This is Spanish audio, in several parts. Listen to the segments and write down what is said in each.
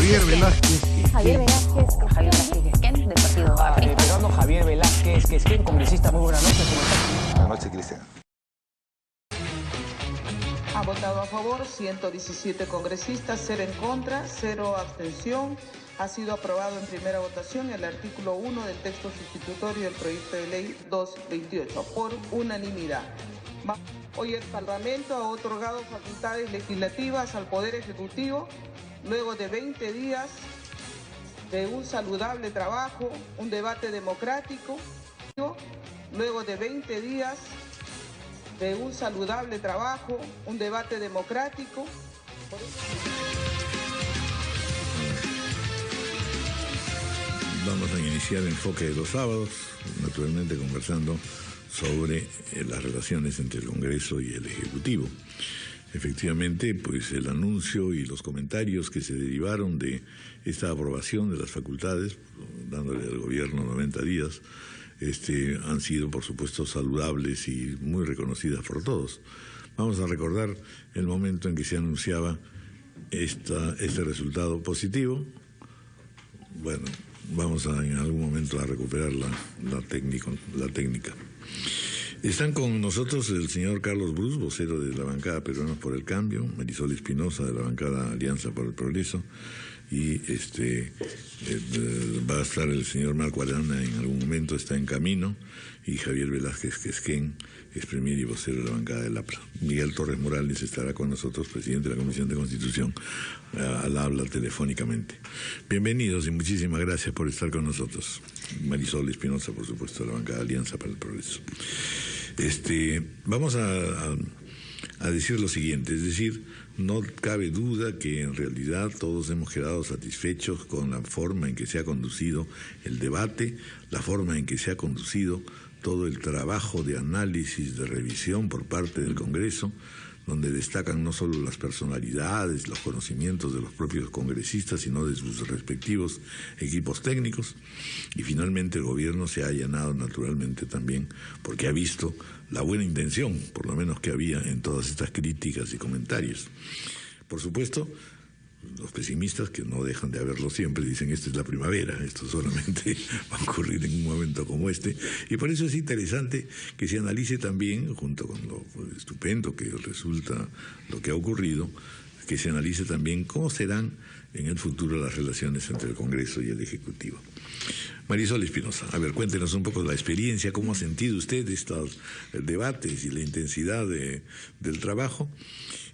Javier Velázquez Quesquén, del partido aprista. Peruano Javier Velázquez Quesquén, congresista, muy buenas noches. ¿Cómo está? Buenas noches, Cristian. Ha votado a favor 117 congresistas, 0 en contra, 0 abstención. Ha sido aprobado en primera votación el artículo 1 del texto sustitutorio del proyecto de ley 228 por unanimidad. Hoy el Parlamento ha otorgado facultades legislativas al Poder Ejecutivo luego de 20 días de un saludable trabajo, un debate democrático, luego de 20 días de un saludable trabajo, un debate democrático. Vamos a iniciar el enfoque de los sábados, naturalmente conversando sobre las relaciones entre el Congreso y el Ejecutivo. Efectivamente, pues el anuncio y los comentarios que se derivaron de esta aprobación de las facultades, dándole al gobierno 90 días, han sido, por supuesto, saludables y muy reconocidas por todos. Vamos a recordar el momento en que se anunciaba este resultado positivo. Bueno, vamos en algún momento a recuperar la técnica. Están con nosotros el señor Carlos Brus, vocero de la bancada Peruanos por el Cambio, Marisol Espinosa de la bancada Alianza por el Progreso, y va a estar el señor Marco Arana en algún momento, está en camino, y Javier Velázquez Quesquén es premier y vocero de la bancada del APRA. Miguel Torres Morales estará con nosotros, presidente de la Comisión de Constitución, al habla telefónicamente. Bienvenidos y muchísimas gracias por estar con nosotros. Marisol Espinosa, por supuesto, de la bancada Alianza para el Progreso. Vamos a decir lo siguiente, es decir, no cabe duda que en realidad todos hemos quedado satisfechos con la forma en que se ha conducido el debate, la forma en que se ha conducido todo el trabajo de análisis, de revisión por parte del Congreso, donde destacan no solo las personalidades, los conocimientos de los propios congresistas, sino de sus respectivos equipos técnicos. Y finalmente el gobierno se ha allanado naturalmente también porque ha visto la buena intención, por lo menos que había en todas estas críticas y comentarios. Por supuesto, los pesimistas, que no dejan de haberlo siempre, dicen esta es la primavera, esto solamente va a ocurrir en un momento como este, y por eso es interesante que se analice también, junto con lo estupendo que resulta lo que ha ocurrido, que se analice también cómo serán en el futuro las relaciones entre el Congreso y el Ejecutivo. Marisol Espinosa, a ver, cuéntenos un poco la experiencia, cómo ha sentido usted estos debates y la intensidad del trabajo,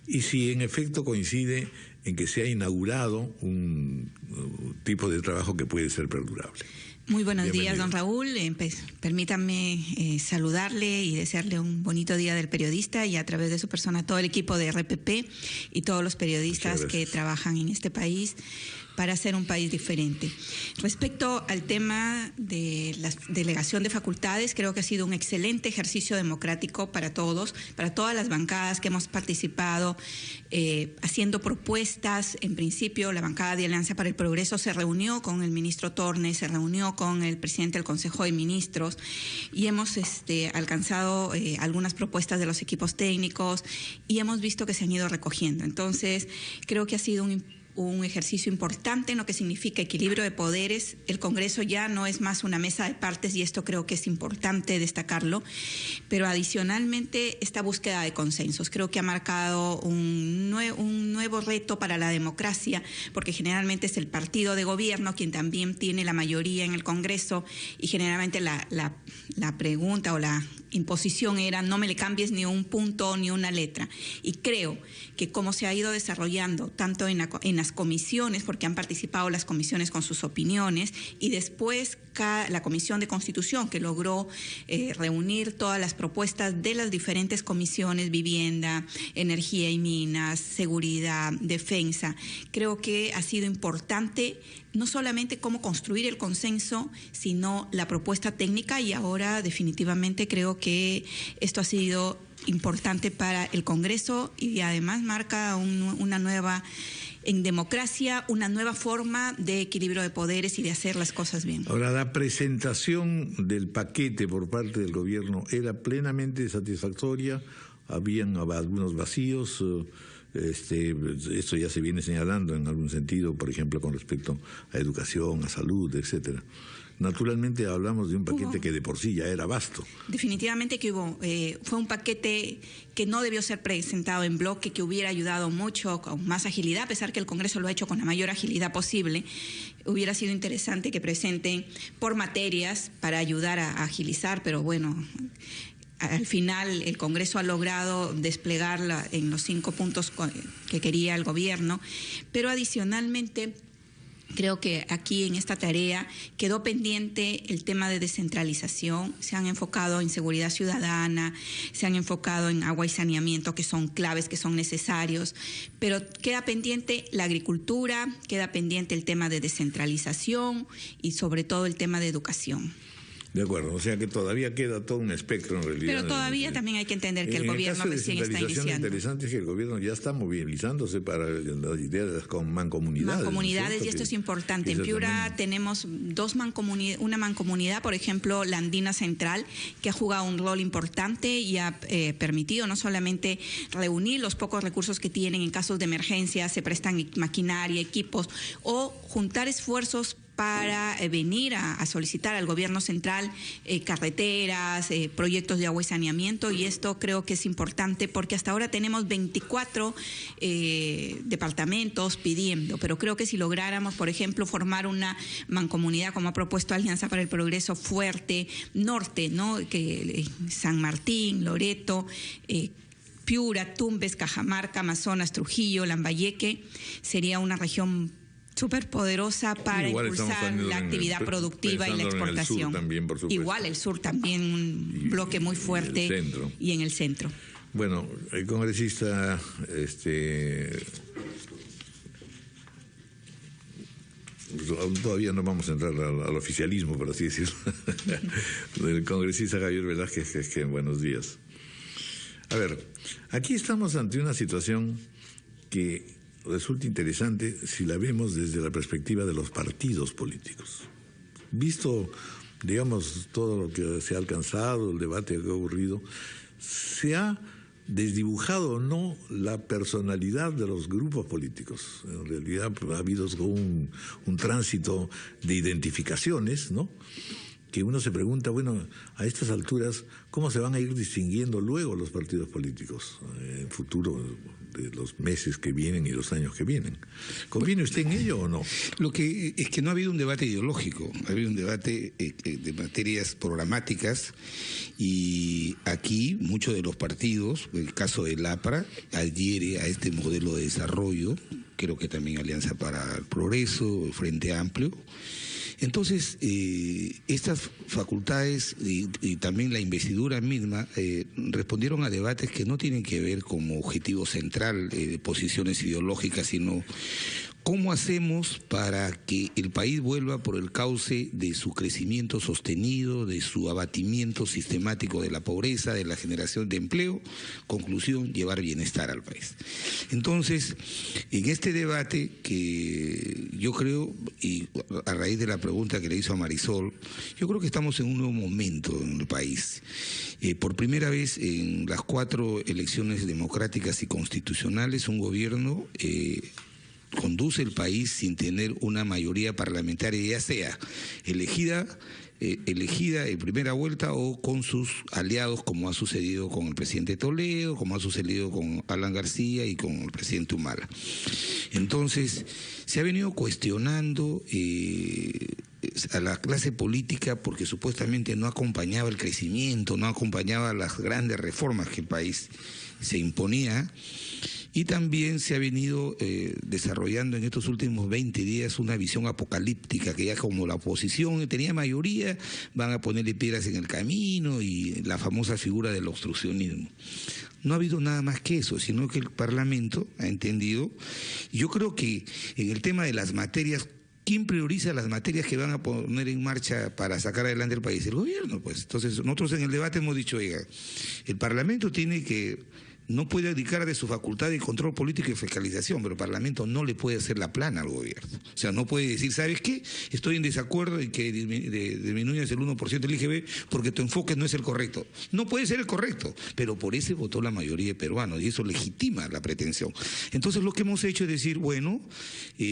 y si en efecto coincide en que se ha inaugurado un tipo de trabajo que puede ser perdurable. Muy buenos días, don Raúl. Permítanme saludarle y desearle un bonito día del periodista y a través de su persona todo el equipo de RPP y todos los periodistas que trabajan en este país para hacer un país diferente. Respecto al tema de la delegación de facultades, creo que ha sido un excelente ejercicio democrático para todos, para todas las bancadas que hemos participado, haciendo propuestas. En principio, la bancada de Alianza para el Progreso se reunió con el ministro Tornes, se reunió con el presidente del Consejo de Ministros y hemos alcanzado algunas propuestas de los equipos técnicos y hemos visto que se han ido recogiendo. Entonces, creo que ha sido un ejercicio importante en lo que significa equilibrio de poderes. El Congreso ya no es más una mesa de partes y esto creo que es importante destacarlo, pero adicionalmente esta búsqueda de consensos creo que ha marcado un nuevo reto para la democracia, porque generalmente es el partido de gobierno quien también tiene la mayoría en el Congreso y generalmente la pregunta o la imposición era no me le cambies ni un punto ni una letra, y creo que como se ha ido desarrollando tanto en las comisiones, porque han participado las comisiones con sus opiniones, y después la Comisión de Constitución, que logró reunir todas las propuestas de las diferentes comisiones, vivienda, energía y minas, seguridad, defensa. Creo que ha sido importante no solamente cómo construir el consenso, sino la propuesta técnica, y ahora definitivamente creo que esto ha sido importante para el Congreso y además marca una nueva, en democracia, una nueva forma de equilibrio de poderes y de hacer las cosas bien. Ahora, la presentación del paquete por parte del gobierno era plenamente satisfactoria, habían algunos vacíos, Esto ya se viene señalando en algún sentido, por ejemplo, con respecto a educación, a salud, etcétera. Naturalmente hablamos de un paquete que de por sí ya era vasto. Definitivamente que fue un paquete que no debió ser presentado en bloque, que hubiera ayudado mucho, con más agilidad, a pesar que el Congreso lo ha hecho con la mayor agilidad posible. Hubiera sido interesante que presenten por materias para ayudar a agilizar, pero bueno, al final el Congreso ha logrado desplegarla en los 5 puntos que quería el gobierno, pero adicionalmente creo que aquí en esta tarea quedó pendiente el tema de descentralización. Se han enfocado en seguridad ciudadana, se han enfocado en agua y saneamiento, que son claves, que son necesarios, pero queda pendiente la agricultura, queda pendiente el tema de descentralización y sobre todo el tema de educación. De acuerdo, o sea que todavía queda todo un espectro en realidad. Pero todavía también hay que entender que el gobierno recién está iniciando. Lo interesante es que el gobierno ya está movilizándose para la idea de las mancomunidades. Mancomunidades, y esto es importante. En Piura tenemos una mancomunidad, por ejemplo, la Andina Central, que ha jugado un rol importante y ha permitido no solamente reunir los pocos recursos que tienen en casos de emergencia, se prestan maquinaria, equipos, o juntar esfuerzos para venir a solicitar al gobierno central carreteras, proyectos de agua y saneamiento, y esto creo que es importante porque hasta ahora tenemos 24 departamentos pidiendo, pero creo que si lográramos, por ejemplo, formar una mancomunidad como ha propuesto Alianza para el Progreso Fuerte Norte, ¿no? Que San Martín, Loreto, Piura, Tumbes, Cajamarca, Amazonas, Trujillo, Lambayeque, sería una región súper poderosa para impulsar la actividad productiva y la exportación. También, por supuesto. Igual el sur también, un bloque muy fuerte, y en el centro. Bueno, el congresista todavía no vamos a entrar al oficialismo, por así decirlo. El congresista Javier Velázquez, que buenos días. A ver, aquí estamos ante una situación que resulta interesante si la vemos desde la perspectiva de los partidos políticos. Visto, digamos, todo lo que se ha alcanzado, el debate que ha ocurrido, ¿se ha desdibujado o no la personalidad de los grupos políticos? En realidad ha habido un tránsito de identificaciones, ¿no?, que uno se pregunta, bueno, a estas alturas, ¿cómo se van a ir distinguiendo luego los partidos políticos en el futuro de los meses que vienen y los años que vienen? ¿Conviene usted en ello o no? Lo que es que no ha habido un debate ideológico, ha habido un debate de materias programáticas, y aquí muchos de los partidos, el caso del APRA, adhiere a este modelo de desarrollo, creo que también Alianza para el Progreso, el Frente Amplio. Entonces, estas facultades y también la investidura misma respondieron a debates que no tienen que ver como objetivo central de posiciones ideológicas, sino ¿cómo hacemos para que el país vuelva por el cauce de su crecimiento sostenido, de su abatimiento sistemático de la pobreza, de la generación de empleo? Conclusión, llevar bienestar al país. Entonces, en este debate que yo creo, y a raíz de la pregunta que le hizo a Marisol, yo creo que estamos en un nuevo momento en el país. Por primera vez en las 4 elecciones democráticas y constitucionales, un gobierno conduce el país sin tener una mayoría parlamentaria, ya sea elegida en primera vuelta o con sus aliados, como ha sucedido con el presidente Toledo, como ha sucedido con Alan García y con el presidente Humala. Entonces, se ha venido cuestionando a la clase política porque supuestamente no acompañaba el crecimiento, no acompañaba las grandes reformas que el país se imponía. Y también se ha venido desarrollando en estos últimos 20 días una visión apocalíptica, que ya como la oposición tenía mayoría, van a ponerle piedras en el camino, y la famosa figura del obstruccionismo. No ha habido nada más que eso, sino que el Parlamento ha entendido. Yo creo que en el tema de las materias, ¿quién prioriza las materias que van a poner en marcha para sacar adelante el país? El gobierno, pues. Entonces, nosotros en el debate hemos dicho, oiga, el Parlamento tiene que no puede abdicar de su facultad de control político y fiscalización, pero el Parlamento no le puede hacer la plana al gobierno. O sea, no puede decir, ¿sabes qué? Estoy en desacuerdo en que disminuyas el 1% del IGB porque tu enfoque no es el correcto. No puede ser el correcto, pero por ese votó la mayoría de peruanos y eso legitima la pretensión. Entonces lo que hemos hecho es decir, bueno,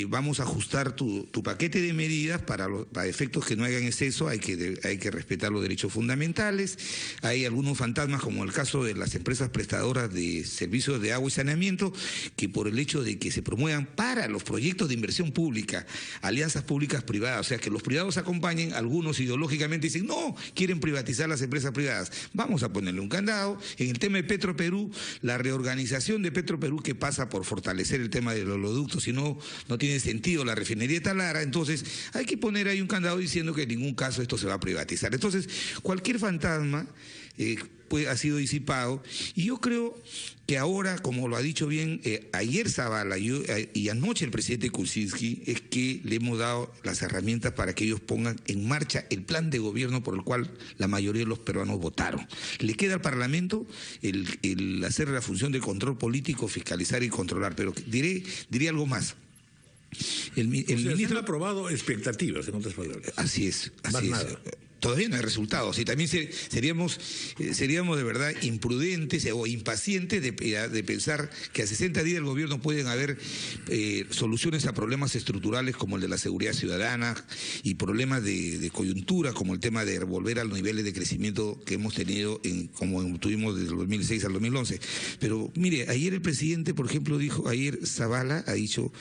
vamos a ajustar tu paquete de medidas para efectos que no hagan exceso, hay que respetar los derechos fundamentales. Hay algunos fantasmas, como el caso de las empresas prestadoras de servicios de agua y saneamiento, que por el hecho de que se promuevan para los proyectos de inversión pública, alianzas públicas privadas, o sea, que los privados acompañen, algunos ideológicamente dicen, no, quieren privatizar las empresas privadas. Vamos a ponerle un candado. En el tema de Petroperú, la reorganización de Petroperú, que pasa por fortalecer el tema de los oleoductos, si no tiene sentido la refinería de Talara, entonces hay que poner ahí un candado diciendo que en ningún caso esto se va a privatizar. Entonces, cualquier fantasma ha sido disipado, y yo creo que ahora, como lo ha dicho bien ayer Zavala y anoche el presidente Kuczynski, es que le hemos dado las herramientas para que ellos pongan en marcha el plan de gobierno por el cual la mayoría de los peruanos votaron. Le queda al Parlamento el hacer la función de control político, fiscalizar y controlar, pero diré algo más. El ministro ha aprobado expectativas, en otras palabras. Así es. Nada. Todavía no hay resultados y también seríamos de verdad imprudentes o impacientes de pensar que a 60 días del gobierno pueden haber soluciones a problemas estructurales como el de la seguridad ciudadana y problemas de coyuntura como el tema de volver a los niveles de crecimiento que hemos tenido como tuvimos desde el 2006 al 2011. Pero mire, ayer el presidente, por ejemplo, ayer Zavala ha dicho,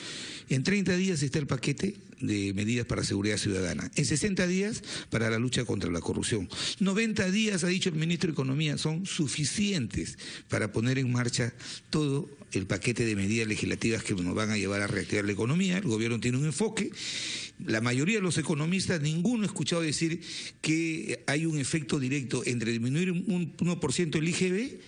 en 30 días está el paquete de medidas para seguridad ciudadana, en 60 días para la lucha contra la corrupción. 90 días, ha dicho el ministro de Economía, son suficientes para poner en marcha todo el paquete de medidas legislativas que nos van a llevar a reactivar la economía. El gobierno tiene un enfoque. La mayoría de los economistas, ninguno ha escuchado decir que hay un efecto directo entre disminuir un 1% el IGB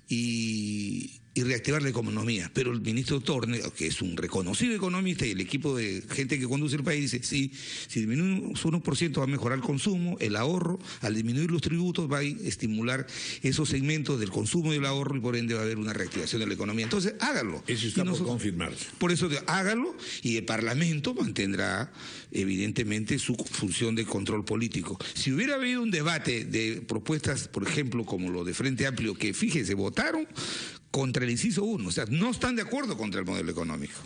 y reactivar la economía. Pero el ministro Torne, que es un reconocido economista, y el equipo de gente que conduce el país dice, sí, si disminuimos 1% va a mejorar el consumo, el ahorro, al disminuir los tributos va a estimular esos segmentos del consumo y el ahorro y por ende va a haber una reactivación de la economía. Entonces, háganlo. Eso está por confirmarse. Por eso, háganlo y el Parlamento mantendrá evidentemente su función de control político. Si hubiera habido un debate de propuestas, por ejemplo, como lo de Frente Amplio, que fíjense, votaron contra el inciso 1, o sea, no están de acuerdo contra el modelo económico.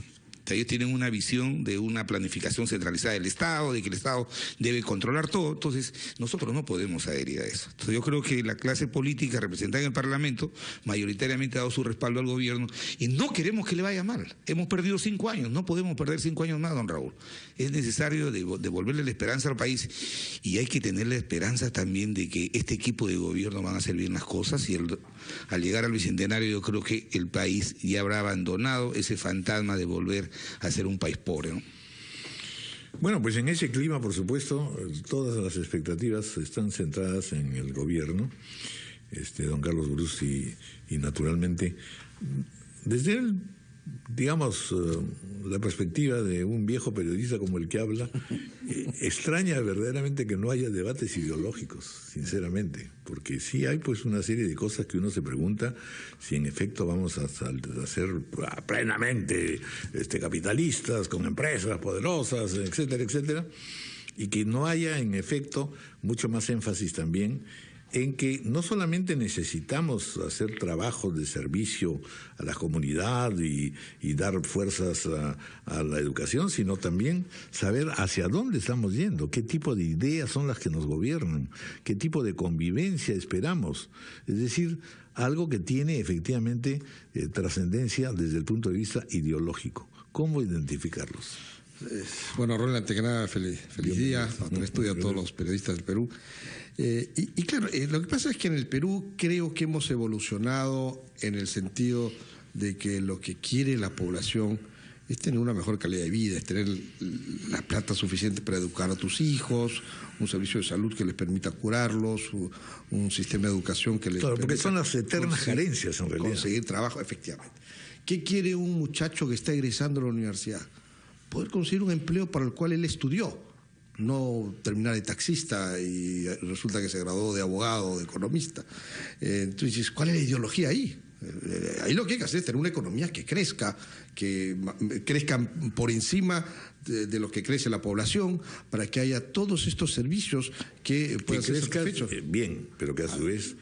O sea, ellos tienen una visión de una planificación centralizada del Estado, de que el Estado debe controlar todo, entonces nosotros no podemos adherir a eso. Entonces yo creo que la clase política representada en el Parlamento mayoritariamente ha dado su respaldo al gobierno y no queremos que le vaya mal. Hemos perdido 5 años, no podemos perder 5 años más, don Raúl. Es necesario devolverle la esperanza al país y hay que tener la esperanza también de que este equipo de gobierno van a hacer bien las cosas y al llegar al bicentenario yo creo que el país ya habrá abandonado ese fantasma de volver a ser un país pobre, ¿no? Bueno, pues en ese clima, por supuesto, todas las expectativas están centradas en el gobierno, don Carlos Brus, y naturalmente, desde él, digamos, la perspectiva de un viejo periodista como el que habla, extraña verdaderamente que no haya debates ideológicos, sinceramente, porque sí hay pues una serie de cosas que uno se pregunta si en efecto vamos a ser plenamente capitalistas, con empresas poderosas, etcétera, etcétera, y que no haya en efecto mucho más énfasis también en que no solamente necesitamos hacer trabajos de servicio a la comunidad y dar fuerzas a la educación, sino también saber hacia dónde estamos yendo, qué tipo de ideas son las que nos gobiernan, qué tipo de convivencia esperamos. Es decir, algo que tiene efectivamente trascendencia desde el punto de vista ideológico. ¿Cómo identificarlos? Bueno, Ronald, antes que nada, feliz día al estudio a todos los periodistas del Perú. Y claro, lo que pasa es que en el Perú creo que hemos evolucionado en el sentido de que lo que quiere la población es tener una mejor calidad de vida, es tener la plata suficiente para educar a tus hijos, un servicio de salud que les permita curarlos, un sistema de educación que les permita... Claro, porque son las eternas carencias en realidad. Conseguir trabajo, efectivamente. ¿Qué quiere un muchacho que está egresando a la universidad? Poder conseguir un empleo para el cual él estudió, no terminar de taxista y resulta que se graduó de abogado o de economista. Entonces, ¿cuál es la ideología ahí? Ahí lo que hay que hacer es tener una economía que crezca por encima de lo que crece la población, para que haya todos estos servicios que puedan ser satisfechos. Bien, pero que a su vez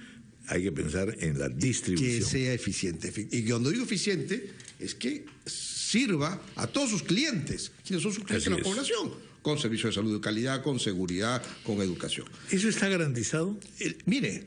hay que pensar en la distribución. Que sea eficiente. Y cuando digo eficiente, es que sirva a todos sus clientes. ¿Quiénes son sus clientes? La población. Con servicios de salud de calidad, con seguridad, con educación. ¿Eso está garantizado? Mire,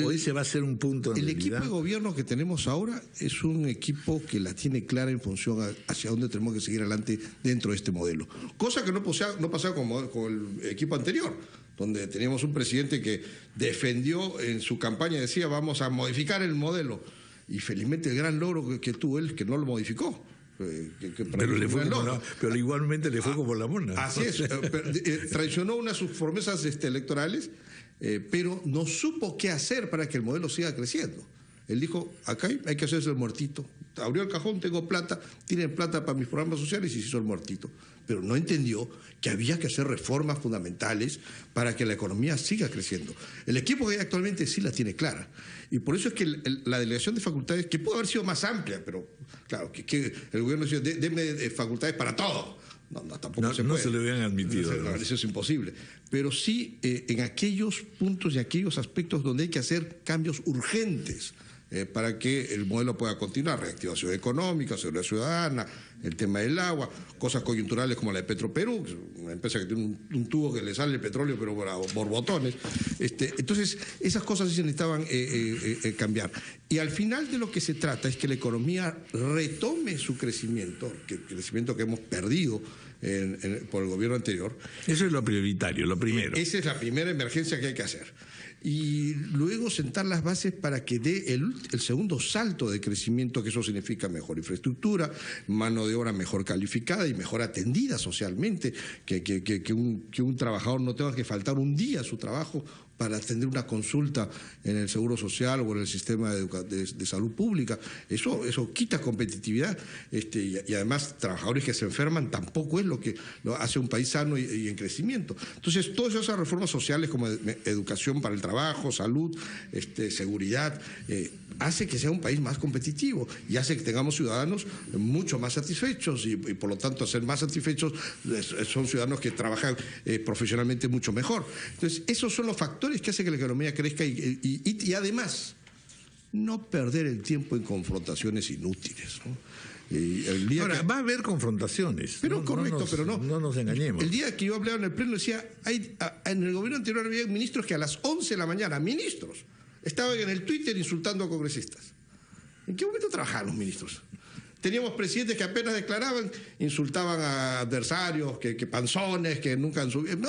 hoy se va a ser un punto en el equipo de gobierno que tenemos ahora es un equipo que la tiene clara en función hacia dónde tenemos que seguir adelante dentro de este modelo. Cosa que no pasaba con el equipo anterior, donde teníamos un presidente que defendió en su campaña, decía vamos a modificar el modelo. Y felizmente el gran logro que tuvo él es que no lo modificó. Pero igualmente le fue como la mona. Así es, traicionó una de sus promesas electorales, pero no supo qué hacer para que el modelo siga creciendo. Él dijo, acá hay que hacerse el muertito. Abrió el cajón, tengo plata, tienen plata para mis programas sociales y se hizo el muertito. Pero no entendió que había que hacer reformas fundamentales para que la economía siga creciendo. El equipo que hay actualmente sí la tiene clara. Y por eso es que la delegación de facultades, que pudo haber sido más amplia, pero claro, que el gobierno decía, deme facultades para todo. Tampoco se puede. No se lo habían admitido. Eso es imposible. Pero sí en aquellos puntos y aquellos aspectos donde hay que hacer cambios urgentes para que el modelo pueda continuar. Reactivación económica, seguridad ciudadana, el tema del agua, cosas coyunturales como la de Petroperú, que es una empresa que tiene un tubo que le sale el petróleo pero por borbotones. Entonces, esas cosas sí se necesitaban cambiar. Y al final de lo que se trata es que la economía retome su crecimiento, el crecimiento que hemos perdido por el gobierno anterior. Eso es lo prioritario, lo primero. Esa es la primera emergencia que hay que hacer. Y luego sentar las bases para que dé el segundo salto de crecimiento, que eso significa mejor infraestructura, mano de obra mejor calificada y mejor atendida socialmente, que un trabajador no tenga que faltar un día a su trabajo para atender una consulta en el Seguro Social o en el sistema de salud pública. Eso quita competitividad y además trabajadores que se enferman tampoco es lo que lo hace un país sano y en crecimiento. Entonces, todas esas reformas sociales como educación para el trabajo, salud, seguridad, hace que sea un país más competitivo y hace que tengamos ciudadanos mucho más satisfechos y por lo tanto, ser más satisfechos son ciudadanos que trabajan profesionalmente mucho mejor. Entonces, esos son los factores que hacen que la economía crezca y además no perder el tiempo en confrontaciones inútiles, ¿no? Ahora, va a haber confrontaciones. Pero pero no. No nos engañemos. El día que yo hablaba en el pleno decía, en el gobierno anterior había ministros que a las 11 de la mañana, ministros, estaban en el Twitter insultando a congresistas. ¿En qué momento trabajaban los ministros? Teníamos presidentes que apenas declaraban, insultaban a adversarios, que panzones, que nunca han subido. No,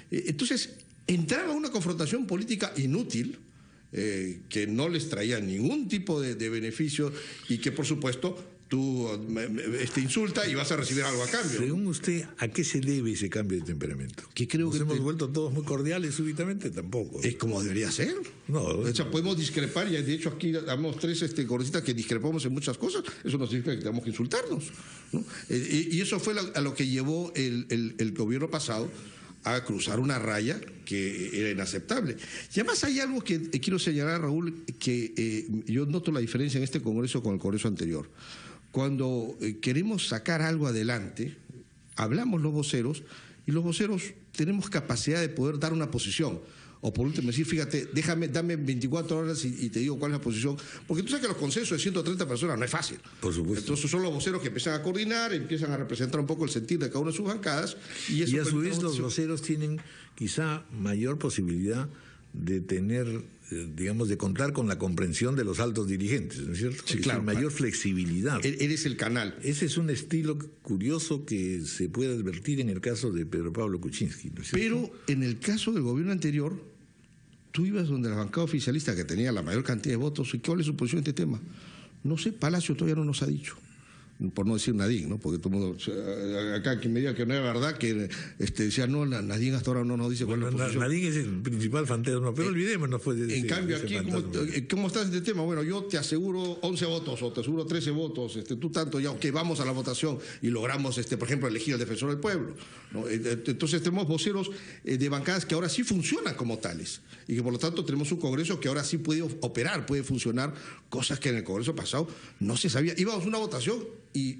entonces, entraba una confrontación política inútil, que no les traía ningún tipo de beneficio y que, por supuesto, tú insulta y vas a recibir algo a cambio. Según usted, ¿a qué se debe ese cambio de temperamento? Que creo ¿Nos hemos vuelto todos muy cordiales súbitamente? Tampoco. Es como debería ser. No. O sea, podemos discrepar, y de hecho aquí damos tres congresistas que discrepamos en muchas cosas. Eso no significa que tenemos que insultarnos, ¿no? Y eso fue a lo que llevó el gobierno pasado a cruzar una raya que era inaceptable. Y además hay algo que quiero señalar, Raúl, que yo noto la diferencia en este Congreso con el Congreso anterior. Cuando queremos sacar algo adelante, hablamos los voceros, y los voceros tenemos capacidad de poder dar una posición. O por último decir, fíjate, dame 24 horas y te digo cuál es la posición. Porque tú sabes que los consensos de 130 personas no es fácil. Por supuesto. Entonces son los voceros que empiezan a coordinar, empiezan a representar un poco el sentir de cada una de sus bancadas. Y a su vez los voceros tienen quizá mayor posibilidad de tener, digamos, de contar con la comprensión de los altos dirigentes, ¿no es cierto? Sí, claro. Mayor flexibilidad. Eres el canal. Ese es un estilo curioso que se puede advertir en el caso de Pedro Pablo Kuczynski, ¿no es cierto? Pero en el caso del gobierno anterior, tú ibas donde la bancada oficialista, que tenía la mayor cantidad de votos, ¿y cuál es su posición en este tema? No sé, Palacio todavía no nos ha dicho. por no decir Nadine, ¿no? Porque todo el mundo, acá quien me diga que no es verdad, que decía, no, Nadine hasta ahora no nos dice cuál es la posición. Nadine es el principal fantasma, pero olvidémonos pues de En cambio, aquí, ¿cómo está este tema? Bueno, yo te aseguro 11 votos o te aseguro 13 votos, tú tanto, ya que vamos a la votación y logramos, por ejemplo, elegir al defensor del pueblo, ¿no? Entonces tenemos voceros de bancadas que ahora sí funcionan como tales y que por lo tanto tenemos un Congreso que ahora sí puede operar, puede funcionar, cosas que en el Congreso pasado no se sabía. Íbamos a una votación y,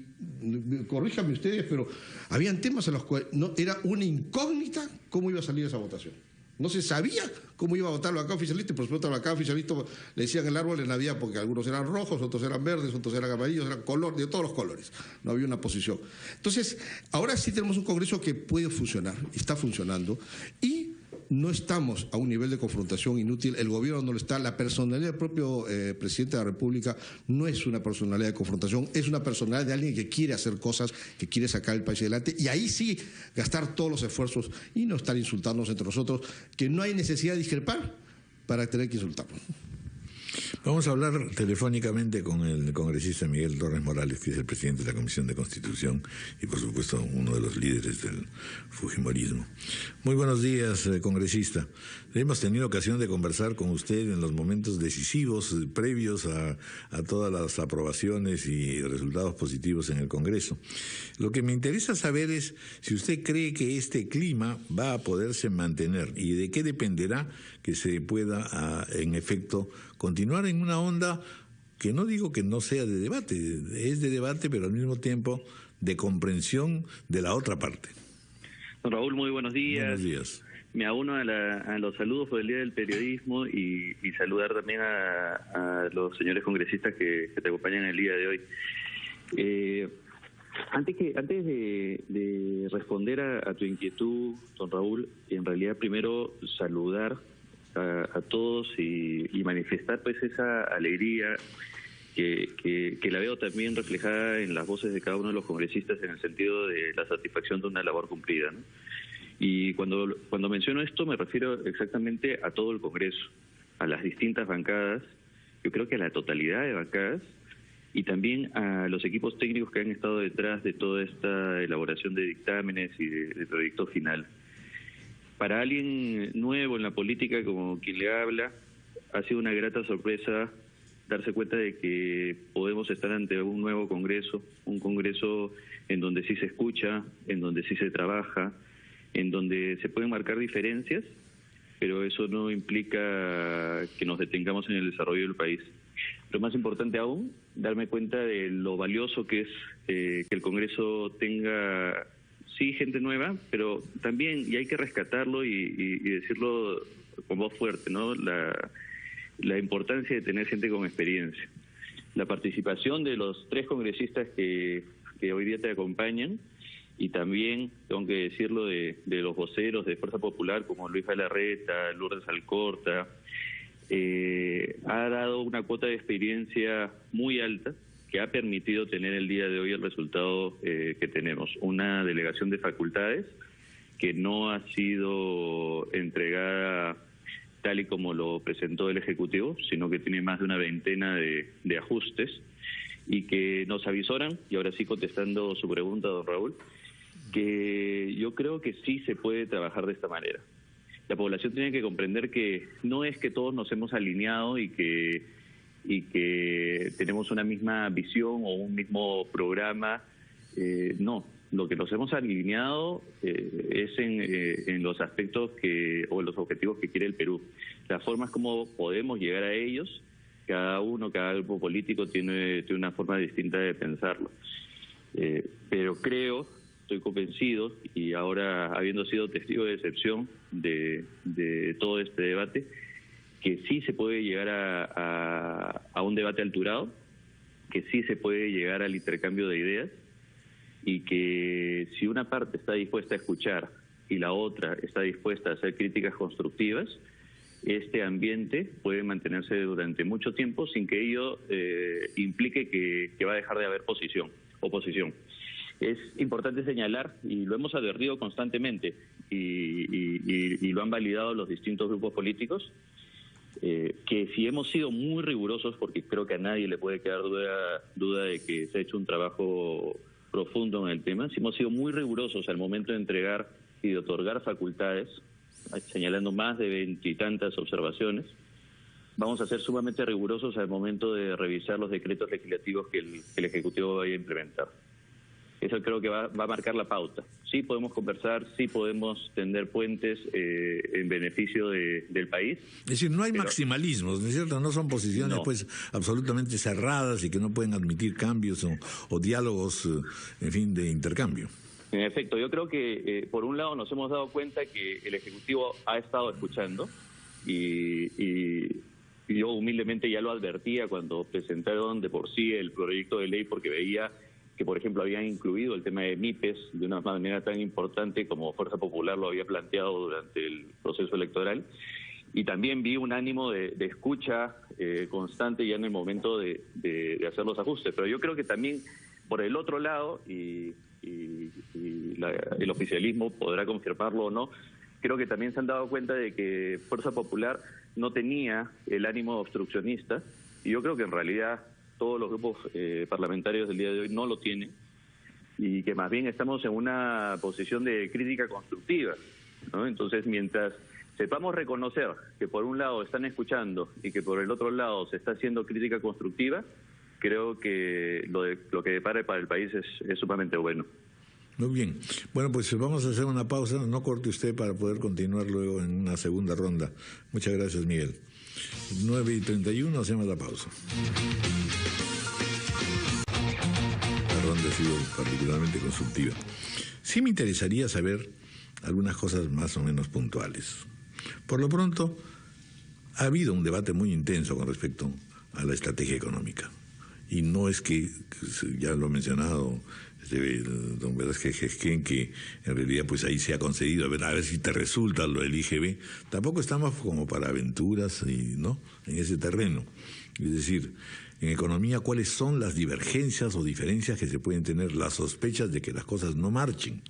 corríjanme ustedes, pero habían temas en los cuales era una incógnita cómo iba a salir esa votación. No se sabía cómo iba a votar la bancada oficialista y por supuesto la bancada oficialista le decían el árbol de Navidad porque algunos eran rojos, otros eran verdes, otros eran amarillos, eran color, de todos los colores. No había una posición. Entonces, ahora sí tenemos un Congreso que puede funcionar, está funcionando y no estamos a un nivel de confrontación inútil, el gobierno no lo está, la personalidad del propio presidente de la República no es una personalidad de confrontación, es una personalidad de alguien que quiere hacer cosas, que quiere sacar el país adelante y ahí sí gastar todos los esfuerzos y no estar insultándonos entre nosotros, que no hay necesidad de discrepar para tener que insultarnos. Vamos a hablar telefónicamente con el congresista Miguel Torres Morales, que es el presidente de la Comisión de Constitución y, por supuesto, uno de los líderes del fujimorismo. Muy buenos días, congresista. Hemos tenido ocasión de conversar con usted en los momentos decisivos previos a todas las aprobaciones y resultados positivos en el Congreso. Lo que me interesa saber es si usted cree que este clima va a poderse mantener y de qué dependerá que se pueda, en efecto, continuar en una onda que no digo que no sea de debate, es de debate, pero al mismo tiempo de comprensión de la otra parte. Don Raúl, muy buenos días. Buenos días. Me auno a los saludos por el Día del Periodismo y saludar también a los señores congresistas que te acompañan el día de hoy. Antes de responder a tu inquietud, don Raúl, en realidad primero saludar a todos y manifestar pues esa alegría que la veo también reflejada en las voces de cada uno de los congresistas en el sentido de la satisfacción de una labor cumplida, ¿no? Y cuando menciono esto me refiero exactamente a todo el Congreso, a las distintas bancadas, yo creo que a la totalidad de bancadas y también a los equipos técnicos que han estado detrás de toda esta elaboración de dictámenes y de proyecto final. Para alguien nuevo en la política, como quien le habla, ha sido una grata sorpresa darse cuenta de que podemos estar ante un nuevo Congreso, un Congreso en donde sí se escucha, en donde sí se trabaja, en donde se pueden marcar diferencias, pero eso no implica que nos detengamos en el desarrollo del país. Lo más importante aún, darme cuenta de lo valioso que es que el Congreso tenga, sí, gente nueva, pero también, y hay que rescatarlo y decirlo con voz fuerte, ¿no? La importancia de tener gente con experiencia. La participación de los 3 congresistas que hoy día te acompañan, y también, tengo que decirlo, de los voceros de Fuerza Popular como Luis Galarreta, Lourdes Alcorta, ha dado una cuota de experiencia muy alta que ha permitido tener el día de hoy el resultado que tenemos. Una delegación de facultades que no ha sido entregada tal y como lo presentó el Ejecutivo, sino que tiene más de una veintena de ajustes y que nos avisoran, y ahora sí contestando su pregunta, don Raúl, que yo creo que sí se puede trabajar de esta manera. La población tiene que comprender que no es que todos nos hemos alineado y que tenemos una misma visión o un mismo programa, no. Lo que nos hemos alineado es en los aspectos o los objetivos que quiere el Perú. Las formas como podemos llegar a ellos, cada grupo político tiene una forma distinta de pensarlo. Pero estoy convencido, y ahora habiendo sido testigo de excepción de todo este debate, que sí se puede llegar a un debate alturado, que sí se puede llegar al intercambio de ideas, y que si una parte está dispuesta a escuchar y la otra está dispuesta a hacer críticas constructivas, este ambiente puede mantenerse durante mucho tiempo sin que ello implique que va a dejar de haber oposición. Es importante señalar, y lo hemos advertido constantemente, y lo han validado los distintos grupos políticos, que si hemos sido muy rigurosos, porque creo que a nadie le puede quedar duda de que se ha hecho un trabajo profundo en el tema, si hemos sido muy rigurosos al momento de entregar y de otorgar facultades, señalando más de 20 y tantas observaciones, vamos a ser sumamente rigurosos al momento de revisar los decretos legislativos que el Ejecutivo vaya a implementar. Eso creo que va a marcar la pauta. Sí podemos conversar, sí podemos tender puentes en beneficio del país. Es decir, no hay maximalismos, ¿no es cierto? No son posiciones pues absolutamente cerradas y que no pueden admitir cambios o diálogos, en fin, de intercambio. En efecto, yo creo que por un lado nos hemos dado cuenta que el Ejecutivo ha estado escuchando y yo humildemente ya lo advertía cuando presentaron de por sí el proyecto de ley, porque veía que, por ejemplo, habían incluido el tema de MIPES de una manera tan importante como Fuerza Popular lo había planteado durante el proceso electoral. Y también vi un ánimo de escucha constante ya en el momento de hacer los ajustes. Pero yo creo que también, por el otro lado, el oficialismo podrá confirmarlo o no, creo que también se han dado cuenta de que Fuerza Popular no tenía el ánimo obstruccionista, y yo creo que en realidad todos los grupos parlamentarios del día de hoy no lo tienen, y que más bien estamos en una posición de crítica constructiva, ¿no? Entonces, mientras sepamos reconocer que por un lado están escuchando y que por el otro lado se está haciendo crítica constructiva, creo que lo que depare para el país es sumamente bueno. Muy bien. Bueno, pues vamos a hacer una pausa. No corte usted para poder continuar luego en una segunda ronda. Muchas gracias, Miguel. 9:31, hacemos la pausa. La ronda ha sido particularmente constructiva. Sí me interesaría saber algunas cosas más o menos puntuales. Por lo pronto, ha habido un debate muy intenso con respecto a la estrategia económica. Y no es que, ya lo ha mencionado don Velázquez Gesquén, que en realidad pues ahí se ha concedido a ver si te resulta lo del IGB. Tampoco estamos como para aventuras, ¿no?, en ese terreno. Es decir, en economía, ¿cuáles son las divergencias o diferencias que se pueden tener, las sospechas de que las cosas no marchen,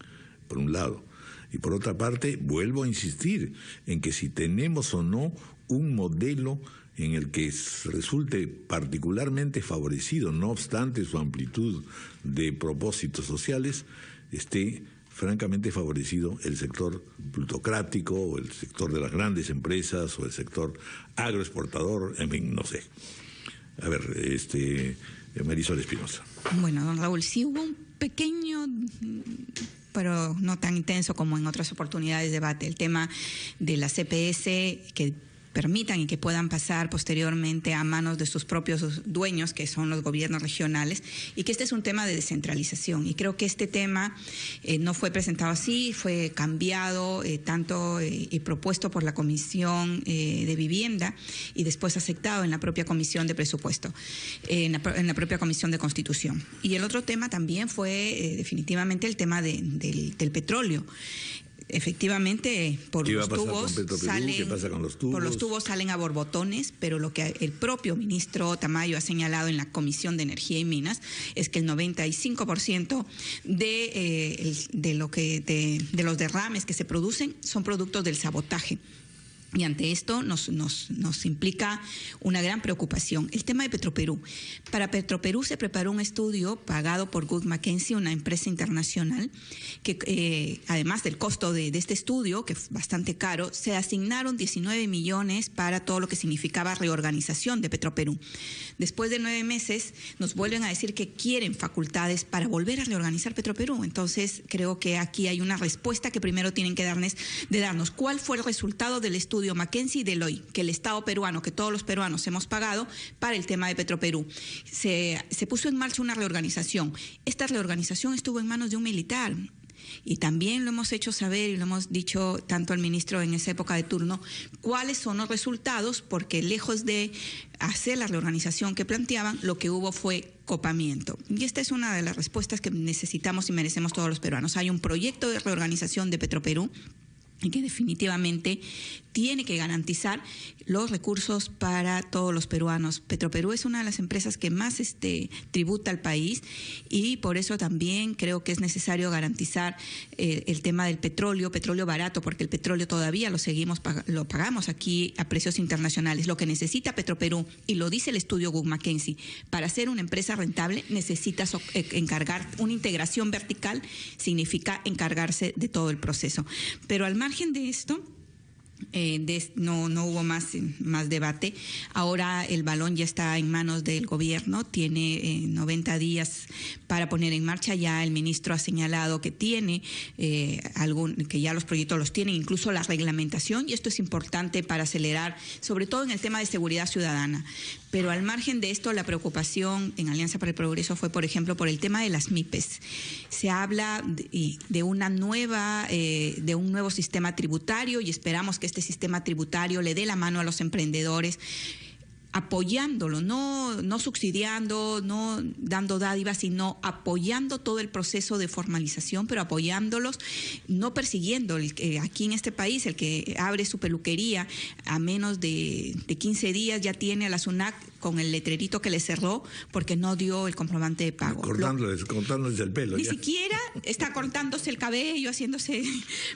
por un lado? Y por otra parte, vuelvo a insistir en que si tenemos o no un modelo en el que resulte particularmente favorecido, no obstante su amplitud de propósitos sociales, esté francamente favorecido el sector plutocrático o el sector de las grandes empresas o el sector agroexportador, en fin, no sé. A ver, Marisol Espinosa. Bueno, don Raúl, sí hubo un pequeño, pero no tan intenso como en otras oportunidades de debate, el tema de la CPS, que permitan y que puedan pasar posteriormente a manos de sus propios dueños, que son los gobiernos regionales, y que este es un tema de descentralización. Y creo que este tema no fue presentado así, fue cambiado tanto y propuesto por la Comisión de Vivienda y después aceptado en la propia Comisión de Presupuesto, en la propia Comisión de Constitución. Y el otro tema también fue definitivamente el tema del petróleo. Efectivamente, por los tubos salen a borbotones, pero lo que el propio ministro Tamayo ha señalado en la Comisión de Energía y Minas es que el 95% de los derrames que se producen son productos del sabotaje. Y ante esto nos implica una gran preocupación. El tema de Petroperú. Para Petroperú se preparó un estudio pagado por Wood Mackenzie, una empresa internacional, que además del costo de este estudio, que es bastante caro, se asignaron 19 millones para todo lo que significaba reorganización de Petroperú. Después de 9 meses nos vuelven a decir que quieren facultades para volver a reorganizar Petroperú. Entonces creo que aquí hay una respuesta que primero tienen que darnos cuál fue el resultado del estudio Mackenzie y Deloitte, que el Estado peruano, que todos los peruanos hemos pagado para el tema de Petroperú. Se puso en marcha una reorganización. Esta reorganización estuvo en manos de un militar. Y también lo hemos hecho saber y lo hemos dicho tanto al ministro en esa época de turno, cuáles son los resultados, porque lejos de hacer la reorganización que planteaban, lo que hubo fue copamiento. Y esta es una de las respuestas que necesitamos y merecemos todos los peruanos. Hay un proyecto de reorganización de Petroperú y que definitivamente tiene que garantizar los recursos para todos los peruanos. Petroperú es una de las empresas que más tributa al país y por eso también creo que es necesario garantizar el tema del petróleo barato, porque el petróleo todavía lo pagamos aquí a precios internacionales. Lo que necesita Petroperú, y lo dice el estudio Wood Mackenzie, para ser una empresa rentable necesita encargar una integración vertical, significa encargarse de todo el proceso. Pero al margen de esto, no hubo más debate. Ahora el balón ya está en manos del gobierno, tiene 90 días para poner en marcha. Ya el ministro ha señalado que tiene que ya los proyectos los tienen, incluso la reglamentación, y esto es importante para acelerar, sobre todo en el tema de seguridad ciudadana. Pero al margen de esto, la preocupación en Alianza para el Progreso fue, por ejemplo, por el tema de las MIPES. Se habla de un nuevo sistema tributario y esperamos que este sistema tributario le dé la mano a los emprendedores, apoyándolo, no subsidiando, no dando dádivas, sino apoyando todo el proceso de formalización, pero apoyándolos, no persiguiendo. Aquí en este país, el que abre su peluquería a menos de 15 días ya tiene a la SUNAT con el letrerito que le cerró porque no dio el comprobante de pago. Cortándose el pelo. Ni siquiera está cortándose el cabello,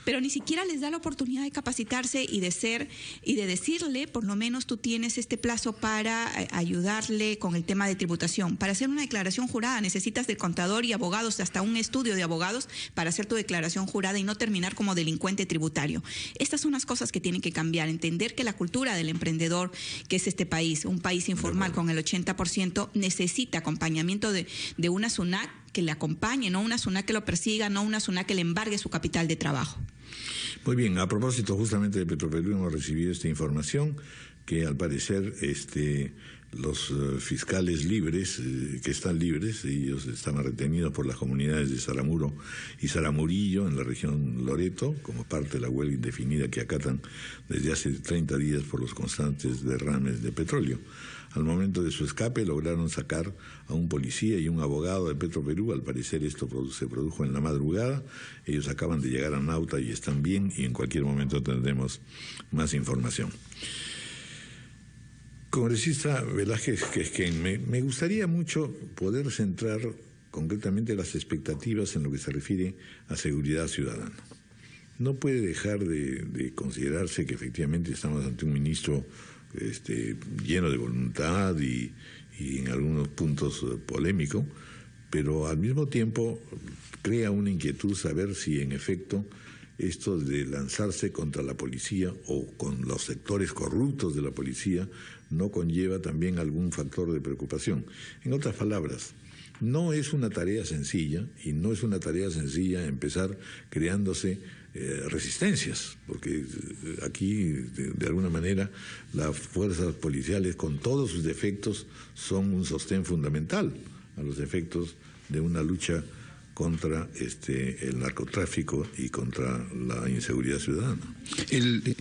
pero ni siquiera les da la oportunidad de capacitarse y de decirle, por lo menos tú tienes este plazo para ayudarle con el tema de tributación. Para hacer una declaración jurada necesitas de contador y abogados, hasta un estudio de abogados para hacer tu declaración jurada y no terminar como delincuente tributario. Estas son las cosas que tienen que cambiar. Entender que la cultura del emprendedor, que es este país, un país informal con el 80%, necesita acompañamiento de una SUNAT que le acompañe, no una SUNAT que lo persiga, no una SUNAT que le embargue su capital de trabajo. Muy bien, a propósito justamente de Petroperú, hemos recibido esta información que al parecer los fiscales libres, que están libres, ellos estaban retenidos por las comunidades de Saramuro y Saramurillo en la región Loreto, como parte de la huelga indefinida que acatan desde hace 30 días por los constantes derrames de petróleo. Al momento de su escape lograron sacar a un policía y un abogado de Petroperú. Al parecer esto se produjo en la madrugada. Ellos acaban de llegar a Nauta y están bien, y en cualquier momento tendremos más información. Congresista Velázquez Quesquén, me gustaría mucho poder centrar concretamente las expectativas en lo que se refiere a seguridad ciudadana. No puede dejar de considerarse que efectivamente estamos ante un ministro lleno de voluntad y en algunos puntos polémico, pero al mismo tiempo crea una inquietud saber si en efecto esto de lanzarse contra la policía o con los sectores corruptos de la policía no conlleva también algún factor de preocupación. En otras palabras, no es una tarea sencilla, y no es una tarea sencilla empezar creándose resistencias, porque aquí de alguna manera las fuerzas policiales con todos sus defectos son un sostén fundamental a los efectos de una lucha contra el narcotráfico y contra la inseguridad ciudadana. En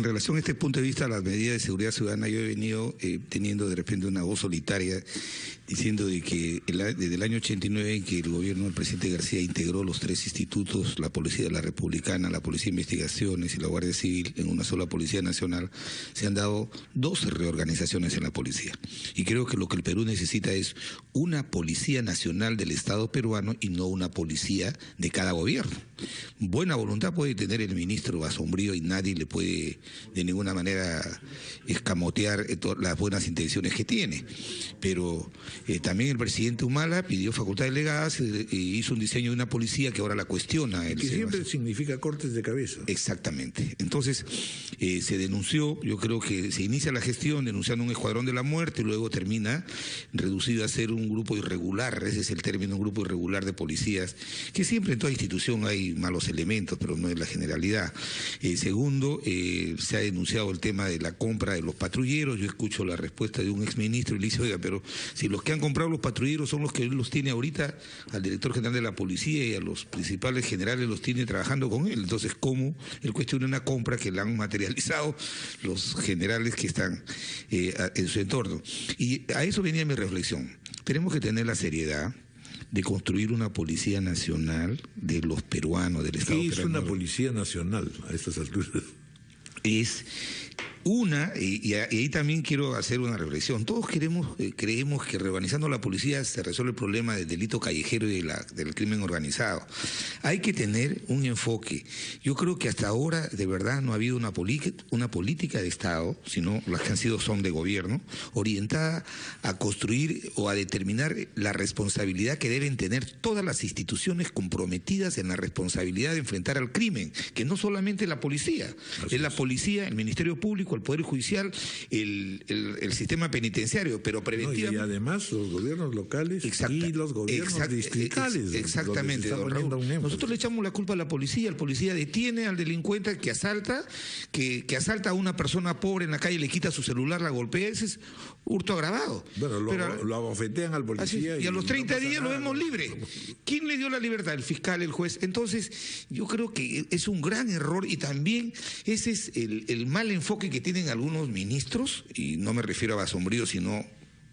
relación a este punto de vista, las medidas de seguridad ciudadana, yo he venido teniendo de repente una voz solitaria diciendo de que desde el año 89, en que el gobierno del presidente García integró los tres institutos, la Policía de la Republicana, la Policía de Investigaciones y la Guardia Civil en una sola Policía Nacional, se han dado 12 reorganizaciones en la policía. Y creo que lo que el Perú necesita es una Policía Nacional del Estado peruano y no una policía de cada gobierno. Buena voluntad puede tener el ministro Asombrío y nadie le puede de ninguna manera escamotear las buenas intenciones que tiene, pero también el presidente Humala pidió facultades delegadas e hizo un diseño de una policía que ahora la cuestiona. Que siempre significa cortes de cabeza. Exactamente. Entonces se denunció, yo creo que se inicia la gestión denunciando un escuadrón de la muerte y luego termina reducido a ser un grupo irregular, ese es el término, un grupo irregular de policías, que siempre en toda institución hay malos elementos, pero no es la generalidad. Segundo, se ha denunciado el tema de la compra de los patrulleros. Yo escucho la respuesta de un exministro y le dice, oiga, pero si los que han comprado los patrulleros son los que él los tiene ahorita, al director general de la policía y a los principales generales los tiene trabajando con él. Entonces, ¿cómo él cuestiona una compra que la han materializado los generales que están en su entorno? Y a eso venía mi reflexión. Tenemos que tener la seriedad de construir una policía nacional de los peruanos, del Estado peruano. ¿Qué es una policía nacional a estas alturas? Es una, y ahí también quiero hacer una reflexión. Todos creemos que reorganizando la policía se resuelve el problema del delito callejero y del crimen organizado. Hay que tener un enfoque. Yo creo que hasta ahora de verdad no ha habido una política de Estado, sino las que han sido son de gobierno, orientada a construir o a determinar la responsabilidad que deben tener todas las instituciones comprometidas en la responsabilidad de enfrentar al crimen, que no solamente la policía, es la policía, el Ministerio Público, el Poder Judicial, el sistema penitenciario, pero preventivamente. No, y además los gobiernos locales y los gobiernos distritales. Exactamente, don Raúl. Nosotros le echamos la culpa a la policía. El policía detiene al delincuente que asalta, que asalta a una persona pobre en la calle, le quita su celular, la golpea. Ese es hurto agravado. Bueno, lo abofetean al policía. Y a los 30 días lo vemos libre. ¿Quién le dio la libertad? El fiscal, el juez. Entonces, yo creo que es un gran error y también ese es el mal enfoque que tienen algunos ministros, y no me refiero a Basombrío, sino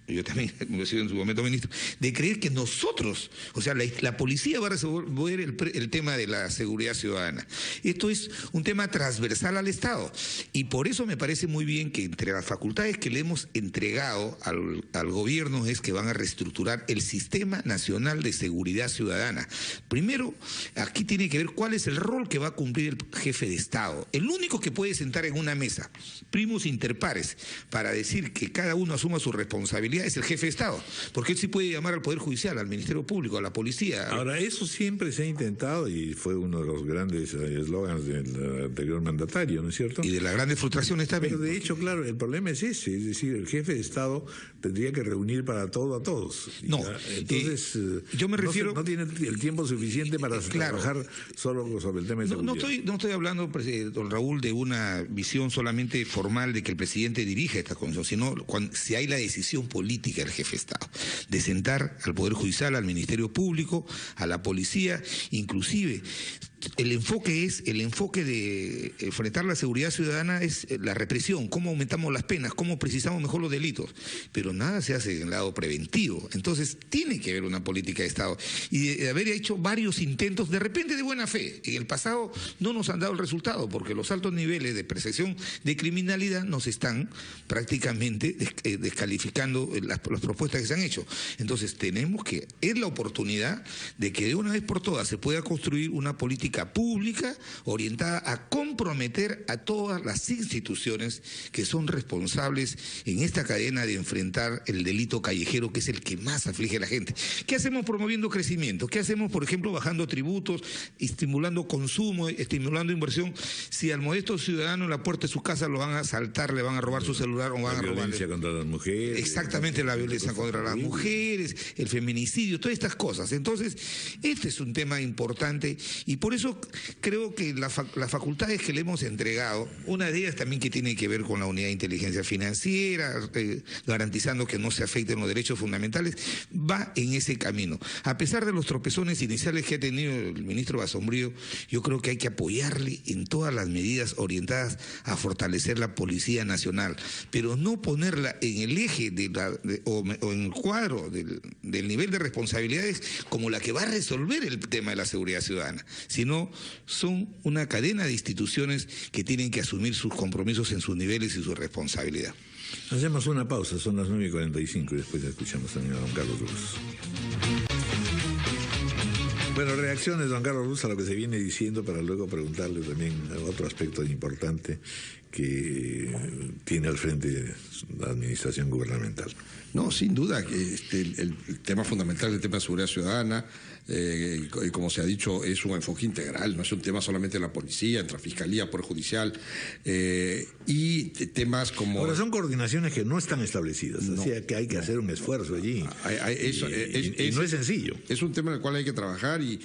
yo también he sido en su momento ministro, de creer que nosotros, o sea, la policía va a resolver el tema de la seguridad ciudadana. Esto es un tema transversal al Estado, y por eso me parece muy bien que entre las facultades que le hemos entregado al gobierno es que van a reestructurar el Sistema Nacional de Seguridad Ciudadana. Primero, aquí tiene que ver cuál es el rol que va a cumplir el jefe de Estado. El único que puede sentar en una mesa, primus inter pares, para decir que cada uno asuma su responsabilidad, es el jefe de Estado, porque él sí puede llamar al Poder Judicial, al Ministerio Público, a la policía. Ahora, eso siempre se ha intentado y fue uno de los grandes eslogans del anterior mandatario, ¿no es cierto? Y de las grandes frustraciones también. Pero de hecho, claro, el problema es ese, es decir, el jefe de Estado tendría que reunir para todo a todos. No, entonces yo me refiero... No tiene el tiempo suficiente para trabajar solo sobre el tema de seguridad. No estoy hablando, don Raúl, de una visión solamente formal de que el presidente dirija esta comisión, sino si hay la decisión política del jefe de Estado, de sentar al Poder Judicial, al Ministerio Público, a la policía, inclusive. El enfoque de enfrentar la seguridad ciudadana es la represión, cómo aumentamos las penas, cómo precisamos mejor los delitos, pero nada se hace en el lado preventivo. Entonces tiene que haber una política de Estado y de haber hecho varios intentos, de repente de buena fe. En el pasado no nos han dado el resultado porque los altos niveles de percepción de criminalidad nos están prácticamente descalificando las propuestas que se han hecho. Entonces es la oportunidad de que de una vez por todas se pueda construir una política pública orientada a comprometer a todas las instituciones que son responsables en esta cadena de enfrentar el delito callejero, que es el que más aflige a la gente. ¿Qué hacemos promoviendo crecimiento? ¿Qué hacemos, por ejemplo, bajando tributos, estimulando consumo, estimulando inversión? Si al modesto ciudadano en la puerta de su casa lo van a asaltar, le van a robar su celular o van a robar... La violencia contra las mujeres. Exactamente, la violencia contra las mujeres, el feminicidio, todas estas cosas. Entonces, este es un tema importante y por eso creo que las facultades que le hemos entregado, una de ellas también que tiene que ver con la unidad de inteligencia financiera, garantizando que no se afecten los derechos fundamentales, va en ese camino. A pesar de los tropezones iniciales que ha tenido el ministro Basombrío, yo creo que hay que apoyarle en todas las medidas orientadas a fortalecer la Policía Nacional, pero no ponerla en el eje o en el cuadro del nivel de responsabilidades como la que va a resolver el tema de la seguridad ciudadana, sino son una cadena de instituciones que tienen que asumir sus compromisos en sus niveles y su responsabilidad. Hacemos una pausa, son las 9:45 y después escuchamos también a don Carlos Ruz. Bueno, reacciones, don Carlos Ruz, a lo que se viene diciendo para luego preguntarle también otro aspecto importante que tiene al frente la administración gubernamental. No, sin duda que el tema fundamental es el tema de seguridad ciudadana. Como se ha dicho, es un enfoque integral, no es un tema solamente de la policía, entre la fiscalía, poder judicial, y temas como... Ahora, son coordinaciones que no están establecidas, o sea que hay que hacer un esfuerzo allí. Y no es sencillo. Es un tema en el cual hay que trabajar y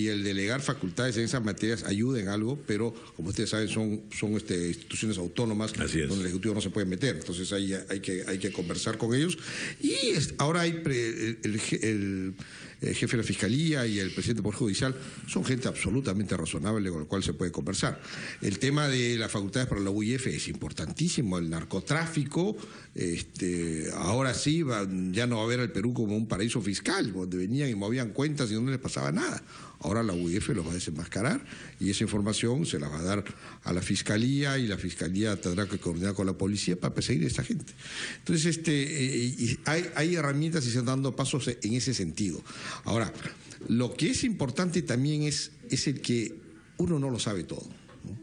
el delegar facultades en esas materias ayuda en algo, pero como ustedes saben son instituciones autónomas donde el Ejecutivo no se puede meter, entonces ahí hay que conversar con ellos. Y ahora hay jefe de la Fiscalía y el presidente del Poder Judicial son gente absolutamente razonable con la cual se puede conversar. El tema de las facultades para la UIF es importantísimo, el narcotráfico, ahora sí ya no va a ver al Perú como un paraíso fiscal, donde venían y movían cuentas y no les pasaba nada. Ahora la UIF los va a desenmascarar y esa información se la va a dar a la Fiscalía y la Fiscalía tendrá que coordinar con la policía para perseguir a esta gente. Entonces, hay herramientas y se están dando pasos en ese sentido. Ahora, lo que es importante también es el que uno no lo sabe todo, ¿no?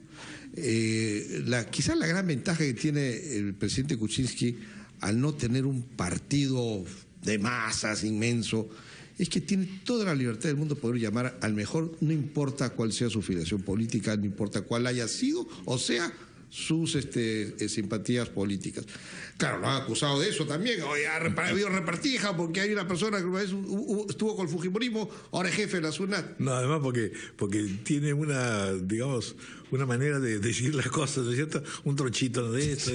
Quizás la gran ventaja que tiene el presidente Kuczynski al no tener un partido de masas inmenso es que tiene toda la libertad del mundo de poder llamar al mejor, no importa cuál sea su filiación política, no importa cuál haya sido o sea sus simpatías políticas. Claro, lo han acusado de eso también. Oye, ha habido repartija porque hay una persona que una vez estuvo con el fujimorismo, ahora es jefe de la SUNAT. No, además porque tiene una manera de decir las cosas, ¿no es cierto? Un trochito de esto,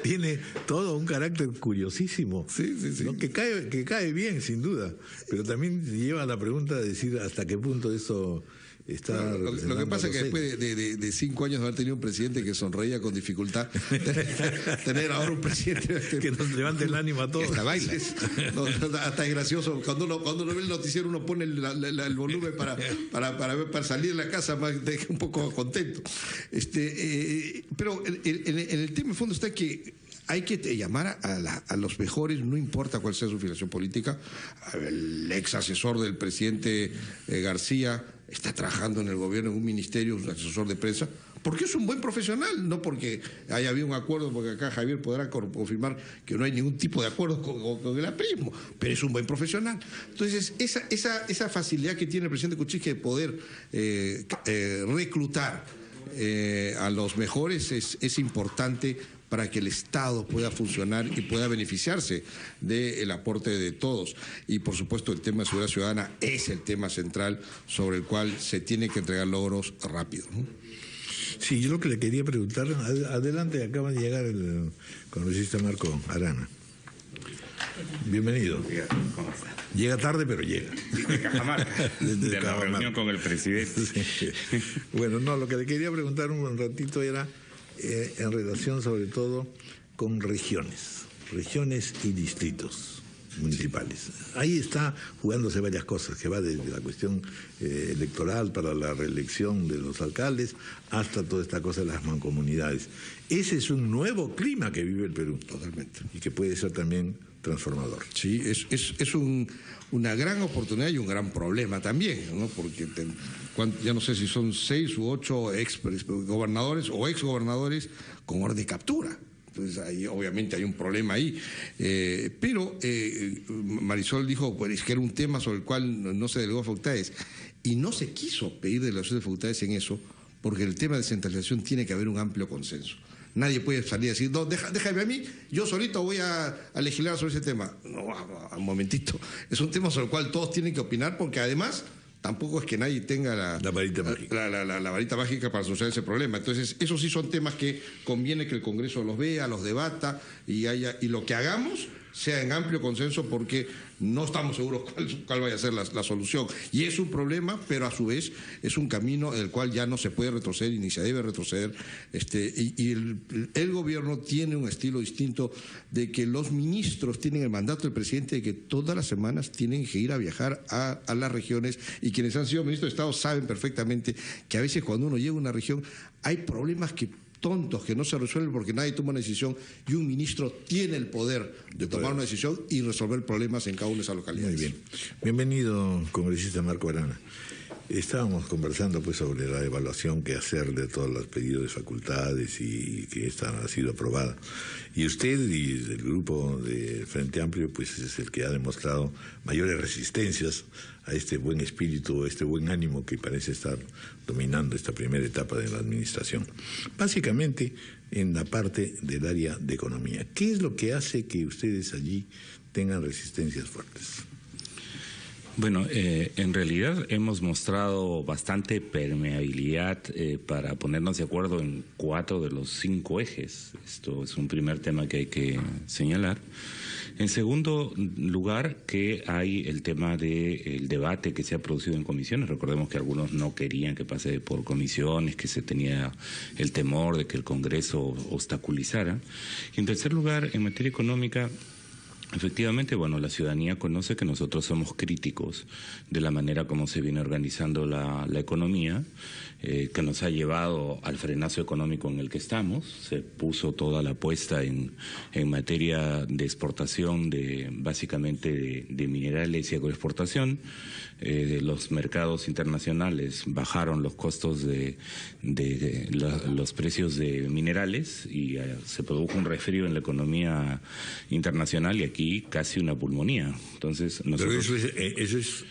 tiene todo un carácter curiosísimo. Sí. ¿No? Que cae bien, sin duda, pero también lleva a la pregunta de decir hasta qué punto eso está... Lo que pasa es que después de 5 años de haber tenido un presidente que sonreía con dificultad, tener ahora un presidente que nos levante el ánimo a todos. Hasta baila. Hasta es gracioso. Cuando uno ve el noticiero, uno pone el volumen para salir de la casa un poco contento. Pero en el tema de fondo está que hay que llamar a los mejores, no importa cuál sea su filiación política. El ex asesor del presidente García está trabajando en el gobierno en un ministerio, un asesor de prensa, porque es un buen profesional, no porque haya habido un acuerdo, porque acá Javier podrá confirmar que no hay ningún tipo de acuerdo con el aprismo, pero es un buen profesional. Entonces, esa facilidad que tiene el presidente Kuczynski de poder reclutar a los mejores es importante para que el Estado pueda funcionar y pueda beneficiarse del aporte de todos. Y por supuesto el tema de seguridad ciudadana es el tema central sobre el cual se tiene que entregar logros rápido, ¿no? Sí, yo lo que le quería preguntar, adelante, acaba de llegar el congresista Marco Arana. Bienvenido. Llega tarde, pero llega. De Cajamarca, de la reunión con el presidente. Sí. Bueno, no, lo que le quería preguntar un ratito era en relación sobre todo con regiones y distritos municipales. Ahí está jugándose varias cosas, que va desde la cuestión electoral para la reelección de los alcaldes hasta toda esta cosa de las mancomunidades. Ese es un nuevo clima que vive el Perú. Totalmente. Y que puede ser también transformador. Sí, es una gran oportunidad y un gran problema también, ¿no? Porque ya no sé si son 6 u 8 ex gobernadores o ex gobernadores con orden de captura. Entonces, ahí, obviamente hay un problema ahí. Pero Marisol dijo pues, que era un tema sobre el cual no se delegó facultades. Y no se quiso pedir delegación de facultades en eso, porque el tema de descentralización tiene que haber un amplio consenso. Nadie puede salir a decir, no, déjame a mí, yo solito voy a legislar sobre ese tema. No, un momentito. Es un tema sobre el cual todos tienen que opinar, porque además tampoco es que nadie tenga la varita mágica. La varita mágica para solucionar ese problema. Entonces, esos sí son temas que conviene que el Congreso los vea, los debata y lo que hagamos sea en amplio consenso, porque no estamos seguros cuál vaya a ser la solución. Y es un problema, pero a su vez es un camino en el cual ya no se puede retroceder y ni se debe retroceder. El gobierno tiene un estilo distinto de que los ministros tienen el mandato del presidente de que todas las semanas tienen que ir a viajar a las regiones, y quienes han sido ministros de Estado saben perfectamente que a veces cuando uno llega a una región hay problemas tontos que no se resuelven porque nadie toma una decisión, y un ministro tiene el poder de tomar una decisión y resolver problemas en cada una de esas localidades. Muy bien. Bienvenido, congresista Marco Arana. Estábamos conversando pues sobre la evaluación que hacer de todos los pedidos de facultades y que esta ha sido aprobada. Y usted y el grupo de Frente Amplio pues es el que ha demostrado mayores resistencias a este buen espíritu, este buen ánimo que parece estar dominando esta primera etapa de la administración. Básicamente en la parte del área de economía. ¿Qué es lo que hace que ustedes allí tengan resistencias fuertes? Bueno, en realidad hemos mostrado bastante permeabilidad para ponernos de acuerdo en 4 de los 5 ejes. Esto es un primer tema que hay que señalar. En segundo lugar, que hay el tema del debate que se ha producido en comisiones. Recordemos que algunos no querían que pase por comisiones, que se tenía el temor de que el Congreso obstaculizara. Y en tercer lugar, en materia económica, efectivamente, bueno, la ciudadanía conoce que nosotros somos críticos de la manera como se viene organizando la economía, que nos ha llevado al frenazo económico en el que estamos. Se puso toda la apuesta en materia de exportación, básicamente de minerales y agroexportación. Los mercados internacionales bajaron los costos de los precios de minerales y se produjo un resfrío en la economía internacional y aquí casi una pulmonía. Entonces, nosotros... Pero eso es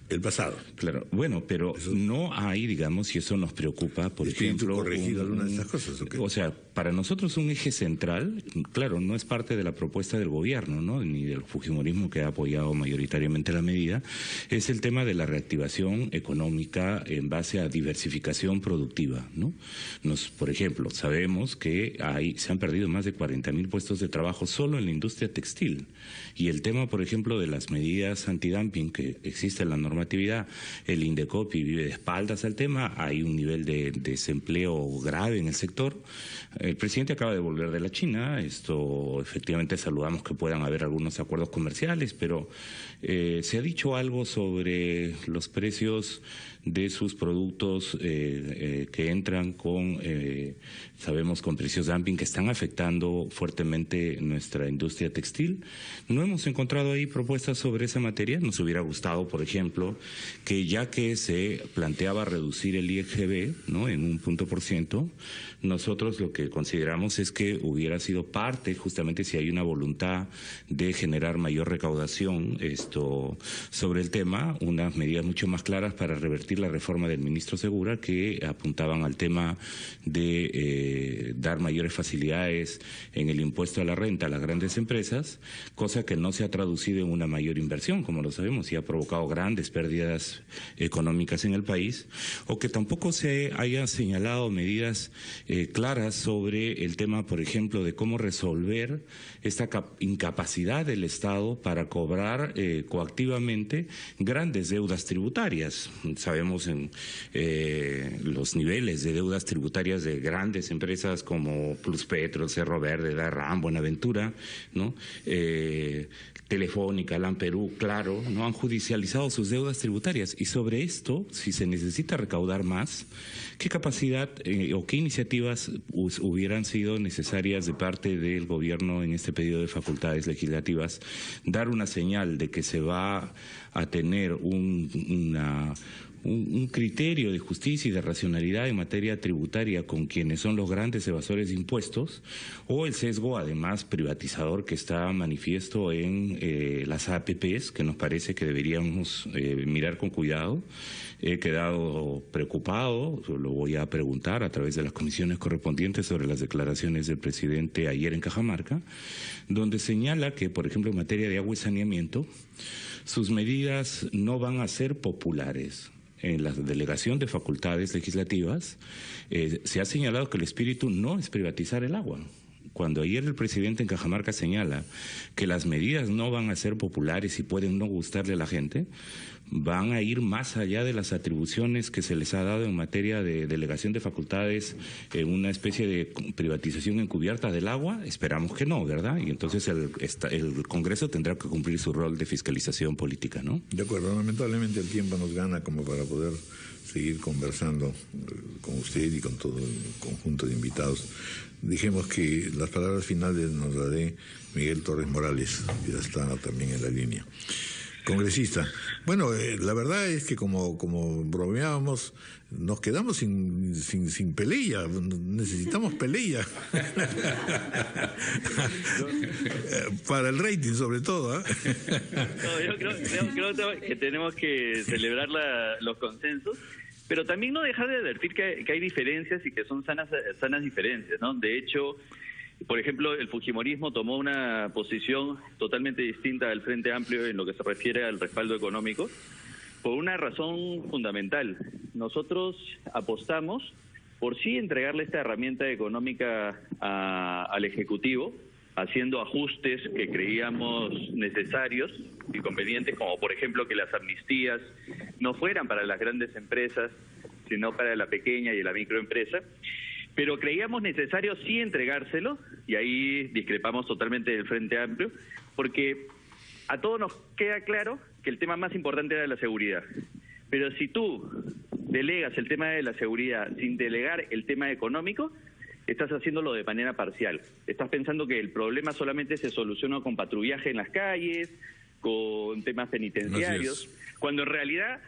el pasado. Claro, bueno, pero eso... no hay, digamos, y eso nos preocupa, por ejemplo... corregido algunas de estas cosas, ¿o qué? O sea, para nosotros un eje central, claro, no es parte de la propuesta del gobierno, ¿no?, ni del fujimorismo que ha apoyado mayoritariamente la medida, es el tema de la reactivación económica en base a diversificación productiva, ¿no? Por ejemplo, sabemos que se han perdido más de 40.000 puestos de trabajo solo en la industria textil, y el tema, por ejemplo, de las medidas antidumping que existe en la normativa, el Indecopi vive de espaldas al tema, hay un nivel de desempleo grave en el sector. El presidente acaba de volver de la China, esto efectivamente saludamos que puedan haber algunos acuerdos comerciales, pero se ha dicho algo sobre los precios de sus productos que entran sabemos con precios dumping que están afectando fuertemente nuestra industria textil. No hemos encontrado ahí propuestas sobre esa materia. Nos hubiera gustado, por ejemplo, que ya que se planteaba reducir el IGB, ¿no?, en 1%, nosotros lo que consideramos es que hubiera sido parte, justamente si hay una voluntad de generar mayor recaudación sobre el tema, unas medidas mucho más claras para revertir la reforma del ministro Segura que apuntaban al tema de dar mayores facilidades en el impuesto a la renta a las grandes empresas, cosa que no se ha traducido en una mayor inversión, como lo sabemos, y ha provocado grandes pérdidas económicas en el país, o que tampoco se hayan señalado medidas claras sobre el tema, por ejemplo, de cómo resolver esta incapacidad del Estado para cobrar coactivamente grandes deudas tributarias. Sabemos en los niveles de deudas tributarias de grandes empresas como Pluspetro, Cerro Verde, Darram, Buenaventura, ¿no?, Telefónica, LAN Perú, Claro, no han judicializado sus deudas tributarias. Y sobre esto, si se necesita recaudar más, ¿qué capacidad o qué iniciativas hubieran sido necesarias de parte del gobierno en este pedido de facultades legislativas? Dar una señal de que se va a tener un criterio de justicia y de racionalidad en materia tributaria con quienes son los grandes evasores de impuestos, o el sesgo además privatizador que está manifiesto en las APPs, que nos parece que deberíamos mirar con cuidado. He quedado preocupado, lo voy a preguntar a través de las comisiones correspondientes sobre las declaraciones del presidente ayer en Cajamarca, donde señala que, por ejemplo, en materia de agua y saneamiento, sus medidas no van a ser populares. En la delegación de facultades legislativas se ha señalado que el espíritu no es privatizar el agua. Cuando ayer el presidente en Cajamarca señala que las medidas no van a ser populares y pueden no gustarle a la gente, van a ir más allá de las atribuciones que se les ha dado en materia de delegación de facultades en una especie de privatización encubierta del agua. Esperamos que no, ¿verdad? Y entonces el Congreso tendrá que cumplir su rol de fiscalización política, ¿no? De acuerdo, lamentablemente el tiempo nos gana como para poder seguir conversando con usted y con todo el conjunto de invitados. Dijimos que las palabras finales nos las dé Miguel Torres Morales, que ya está también en la línea. Congresista, bueno, la verdad es que como bromeábamos, nos quedamos sin pelea, necesitamos pelea. Para el rating sobre todo, ¿eh? No, yo creo que tenemos que celebrar los consensos, pero también no dejar de advertir que hay diferencias y que son sanas diferencias, ¿no? De hecho, Por ejemplo, el fujimorismo tomó una posición totalmente distinta del Frente Amplio en lo que se refiere al respaldo económico, por una razón fundamental. Nosotros apostamos por sí entregarle esta herramienta económica al Ejecutivo, haciendo ajustes que creíamos necesarios y convenientes, como por ejemplo que las amnistías no fueran para las grandes empresas, sino para la pequeña y la microempresa. Pero creíamos necesario sí entregárselo, y ahí discrepamos totalmente del Frente Amplio, porque a todos nos queda claro que el tema más importante era la seguridad. Pero si tú delegas el tema de la seguridad sin delegar el tema económico, estás haciéndolo de manera parcial. Estás pensando que el problema solamente se soluciona con patrullaje en las calles, con temas penitenciarios, cuando en realidad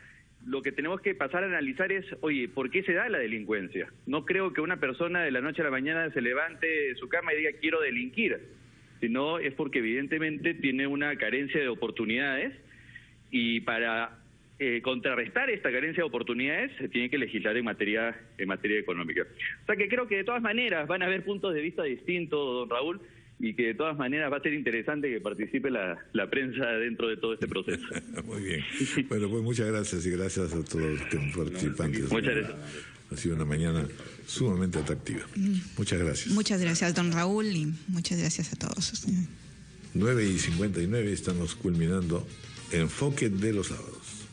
lo que tenemos que pasar a analizar es, oye, ¿por qué se da la delincuencia? No creo que una persona de la noche a la mañana se levante de su cama y diga quiero delinquir, sino es porque evidentemente tiene una carencia de oportunidades, y para contrarrestar esta carencia de oportunidades se tiene que legislar en materia económica. O sea que creo que de todas maneras van a haber puntos de vista distintos, don Raúl, y que de todas maneras va a ser interesante que participe la prensa dentro de todo este proceso. Muy bien. Bueno, pues muchas gracias, y gracias a todos los participantes. Muchas gracias. Ha sido una mañana sumamente atractiva. Muchas gracias. Muchas gracias, don Raúl, y muchas gracias a todos. 9:59, estamos culminando Enfoque de los Sábados.